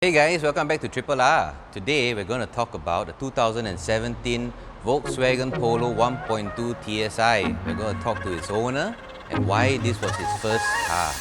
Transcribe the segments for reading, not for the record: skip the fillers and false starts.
Hey guys, welcome back to RRR. Today we're going to talk about the 2017 Volkswagen Polo 1.2 TSI. We're going to talk to its owner and why this was his first car.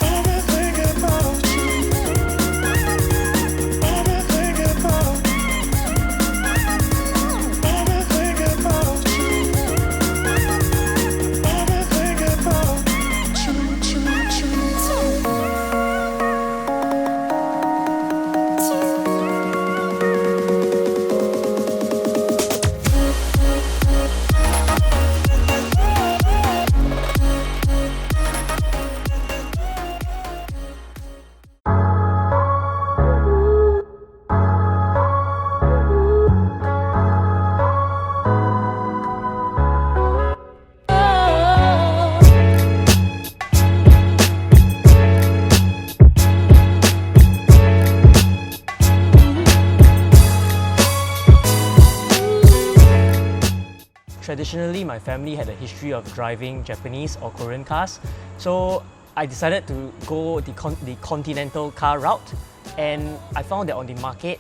Traditionally, my family had a history of driving Japanese or Korean cars, so I decided to go the continental car route, and I found that on the market,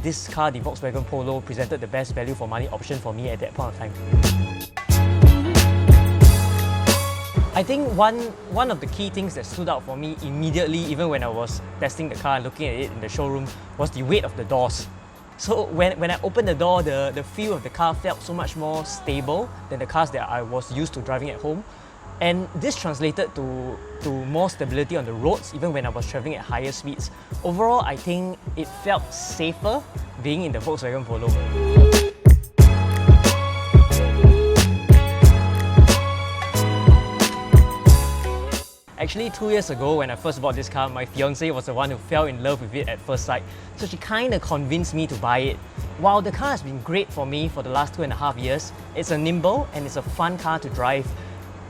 this car, the Volkswagen Polo, presented the best value for money option for me at that point of time. I think one of the key things that stood out for me immediately, even when I was testing the car and looking at it in the showroom, was the weight of the doors. So when I opened the door, the feel of the car felt so much more stable than the cars that I was used to driving at home. And this translated to more stability on the roads, even when I was traveling at higher speeds. Overall, I think it felt safer being in the Volkswagen Polo. Actually, 2 years ago, when I first bought this car, my fiancée was the one who fell in love with it at first sight. So she kind of convinced me to buy it. While the car has been great for me for the last 2.5 years, it's a nimble and it's a fun car to drive.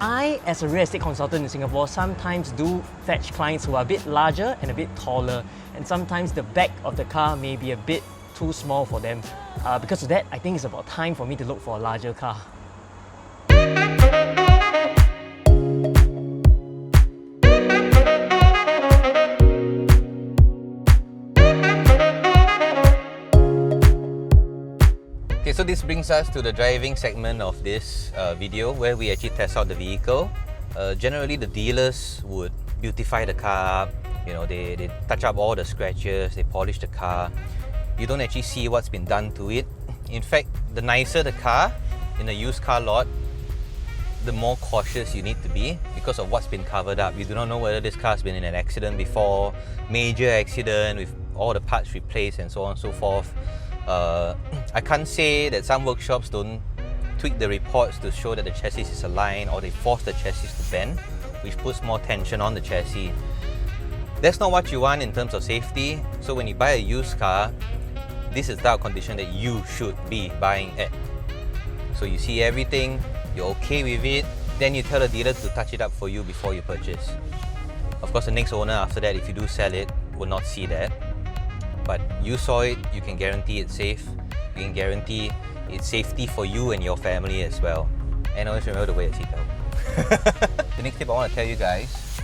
I, as a real estate consultant in Singapore, sometimes do fetch clients who are a bit larger and a bit taller. And sometimes the back of the car may be a bit too small for them. Because of that, I think it's about time for me to look for a larger car. Okay, so this brings us to the driving segment of this video where we actually test out the vehicle. Generally, the dealers would beautify the car up. You know, they touch up all the scratches, they polish the car. You don't actually see what's been done to it. In fact, the nicer the car in a used car lot, the more cautious you need to be because of what's been covered up. You do not know whether this car's been in an accident before, major accident with all the parts replaced and so on and so forth. I can't say that some workshops don't tweak the reports to show that the chassis is aligned, or they force the chassis to bend, which puts more tension on the chassis. That's not what you want in terms of safety. So when you buy a used car, this is the condition that you should be buying at. So you see everything, you're okay with it, then you tell the dealer to touch it up for you before you purchase. Of course, the next owner after that, if you do sell it, will not see that. But you saw it, you can guarantee it's safe. You can guarantee it's safety for you and your family as well. And always remember to wear a seatbelt. The next tip I want to tell you guys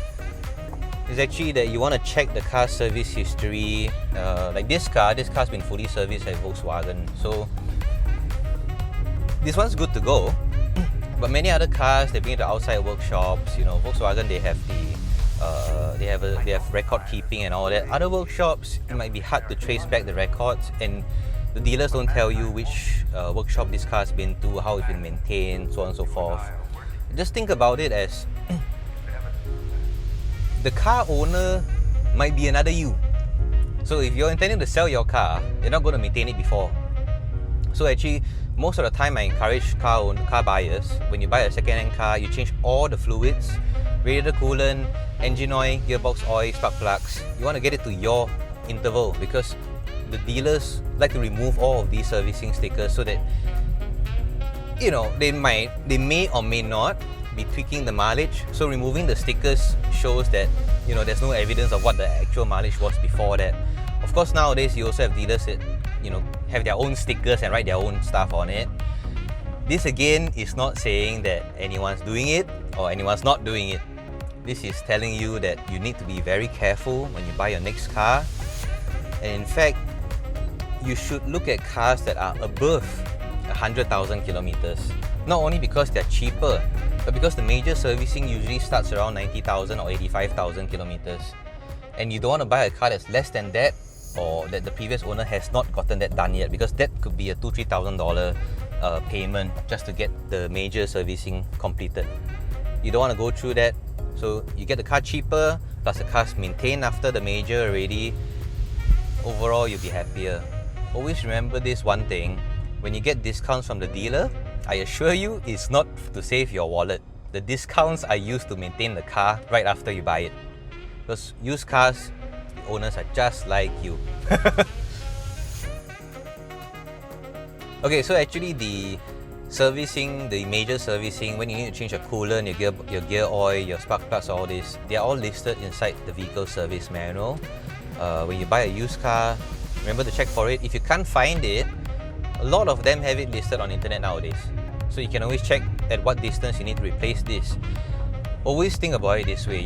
is actually that you want to check the car's service history. Like this car's been fully serviced at Volkswagen. So this one's good to go. But many other cars, they've been to outside workshops. You know, Volkswagen, they have they have record keeping and all that. Other workshops, it might be hard to trace back the records, and the dealers don't tell you which workshop this car's been to, how it's been maintained, so on and so forth. Just think about it as the car owner might be another you. So if you're intending to sell your car, you're not going to maintain it before. So actually, most of the time I encourage car buyers, when you buy a second-hand car, you change all the fluids, radiator coolant, engine oil, gearbox oil, spark plugs. You want to get it to your interval because the dealers like to remove all of these servicing stickers so that, you know, they may or may not be tweaking the mileage. So removing the stickers shows that, you know, there's no evidence of what the actual mileage was before that. Of course, nowadays you also have dealers that, you know, have their own stickers and write their own stuff on it. This again is not saying that anyone's doing it or anyone's not doing it. This is telling you that you need to be very careful when you buy your next car And in fact, you should look at cars that are above 100,000 kilometers. Not only because they're cheaper, but because the major servicing usually starts around 90,000 or 85,000 kilometers. And you don't want to buy a car that's less than that, or that the previous owner has not gotten that done yet, because that could be a $2,000-3,000 payment just to get the major servicing completed. You don't want to go through that, so you get the car cheaper, plus the car's maintained after the major already. Overall, you'll be happier. Always remember this one thing: when you get discounts from the dealer, I assure you it's not to save your wallet. The discounts are used to maintain the car right after you buy it. Because used cars, the owners are just like you. Okay, so actually the servicing, the major servicing, when you need to change your coolant, your gear oil, your spark plugs, all this, they are all listed inside the vehicle service manual. When you buy a used car, remember to check for it. If you can't find it, a lot of them have it listed on internet nowadays. So you can always check at what distance you need to replace this. Always think about it this way: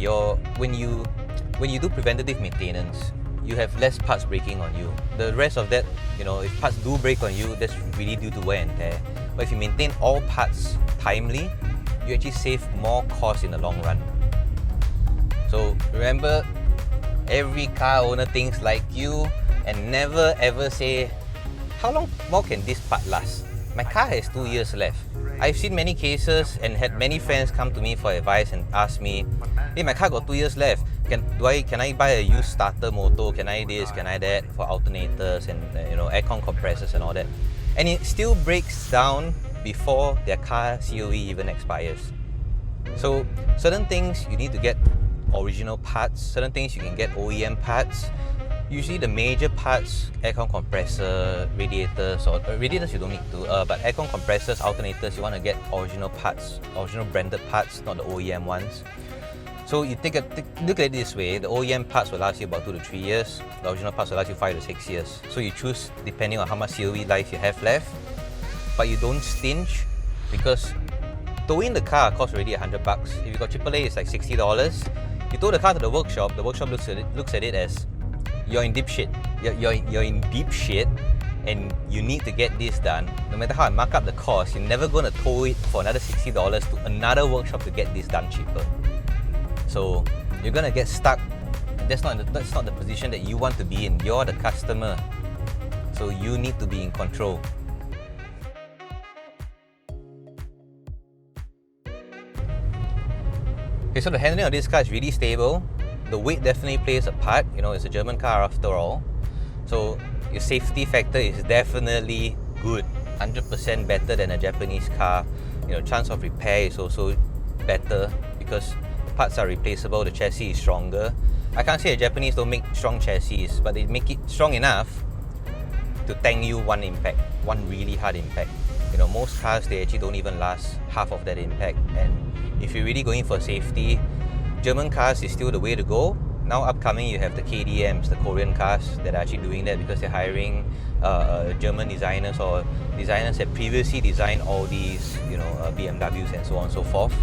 when you do preventative maintenance, you have less parts breaking on you. The rest of that, if parts do break on you, that's really due to wear and tear. But if you maintain all parts timely, you actually save more cost in the long run. So remember, every car owner thinks like you, and never ever say, how long more can this part last? My car has 2 years left. I've seen many cases and had many friends come to me for advice and ask me, hey, my car got 2 years left. Can I buy a used starter motor? Can I this? Can I that? For alternators and aircon compressors and all that. And it still breaks down before their car COE even expires. So certain things you need to get original parts. Certain things you can get OEM parts. Usually the major parts, aircon compressor, radiators, or radiators you don't need to, but aircon compressors, alternators, you want to get original parts, original branded parts, not the OEM ones. So you look at it this way: the OEM parts will last you about 2 to 3 years, the original parts will last you 5 to 6 years. So you choose depending on how much COE life you have left, but you don't stinge, because towing the car costs already $100. If you got AAA, it's like $60. You tow the car to the workshop looks at it as you're in deep shit. You're in deep shit, and you need to get this done. No matter how I mark up the cost, you're never going to tow it for another $60 to another workshop to get this done cheaper. So you're going to get stuck. That's not the position that you want to be in. You're the customer, so you need to be in control. Okay, so the handling of this car is really stable. The weight definitely plays a part. It's a German car after all. So your safety factor is definitely good. 100% better than a Japanese car. Chance of repair is also better because parts are replaceable, the chassis is stronger. I can't say the Japanese don't make strong chassis, but they make it strong enough to tank you one impact, one really hard impact. Most cars, they actually don't even last half of that impact. And if you're really going for safety, German cars is still the way to go. Now upcoming, you have the KDMs, the Korean cars that are actually doing that because they're hiring German designers or designers that previously designed all these, BMWs and so on and so forth.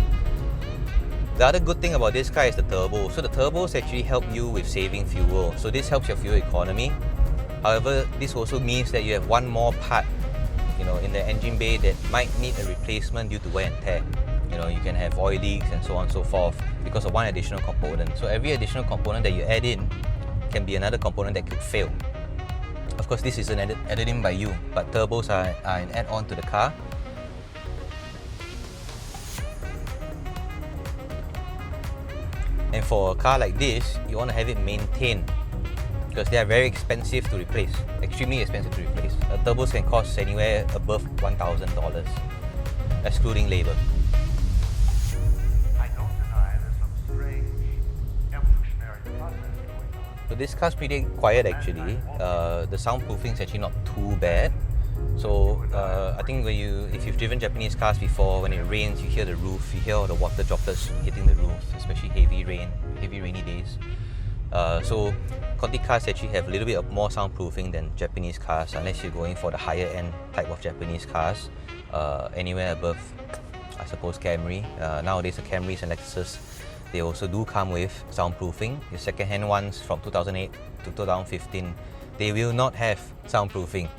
The other good thing about this car is the turbo. So the turbos actually help you with saving fuel. So this helps your fuel economy. However, this also means that you have one more part, in the engine bay that might need a replacement due to wear and tear. You can have oil leaks and so on and so forth because of one additional component. So every additional component that you add in can be another component that could fail. Of course, this isn't added in by you, but turbos are an add-on to the car. And for a car like this, you want to have it maintained because they are very expensive to replace, extremely expensive to replace. Turbos can cost anywhere above $1,000, excluding labor. So this car's pretty quiet actually. The soundproofing is actually not too bad. So I think if you've driven Japanese cars before, when it rains, you hear the roof, you hear all the water droplets hitting the roof, especially heavy rainy days. So Conti cars actually have a little bit of more soundproofing than Japanese cars, unless you're going for the higher end type of Japanese cars, anywhere above, I suppose, Camry. Nowadays the Camrys and Lexuses, they also do come with soundproofing. The second-hand ones from 2008 to 2015, they will not have soundproofing.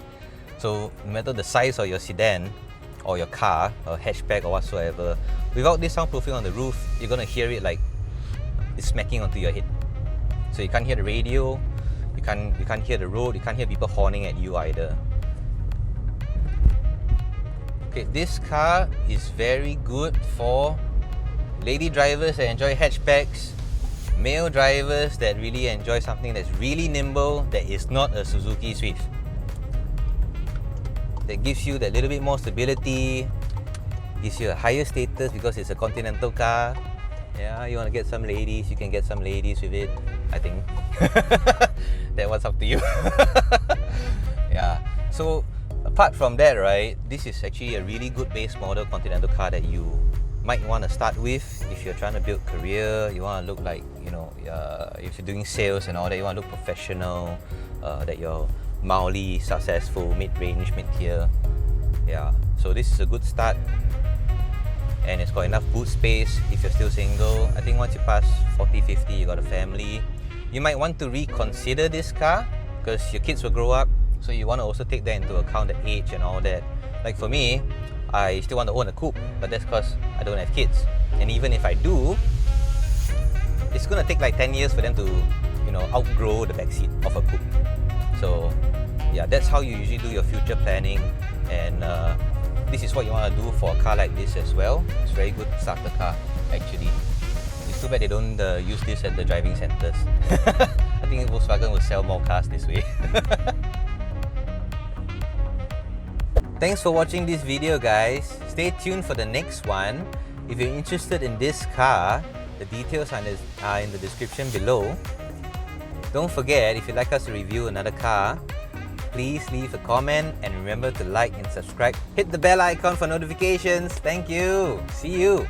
So no matter the size of your sedan or your car or hatchback or whatsoever, without this soundproofing on the roof, you're gonna hear it like it's smacking onto your head. So you can't hear the radio, you can't hear the road, you can't hear people horning at you either. Okay, this car is very good for lady drivers that enjoy hatchbacks, male drivers that really enjoy something that's really nimble, that is not a Suzuki Swift. That gives you that little bit more stability, gives you a higher status because it's a continental car. Yeah, you want to get some ladies, you can get some ladies with it, I think. That was up to you. Yeah, so apart from that, right, this is actually a really good base model continental car that you might want to start with if you're trying to build career. You want to look like, you know, if you're doing sales and all that, you want to look professional, that you're mildly successful, mid-range, mid-tier. Yeah, so this is a good start, and it's got enough boot space if you're still single. I think once you pass 40, 50, you got a family, you might want to reconsider this car because your kids will grow up, so you want to also take that into account, the age and all that. Like for me, I still want to own a coupe, but that's because I don't have kids. And even if I do, it's going to take like 10 years for them to, you know, outgrow the backseat of a coupe. So yeah, that's how you usually do your future planning, and this is what you want to do for a car like this as well. It's very good starter car actually. It's too bad they don't use this at the driving centers. I think Volkswagen will sell more cars this way. Thanks for watching this video, guys. Stay tuned for the next one. If you're interested in this car, the details are in the description below. Don't forget, if you'd like us to review another car, please leave a comment and remember to like and subscribe. Hit the bell icon for notifications. Thank you. See you.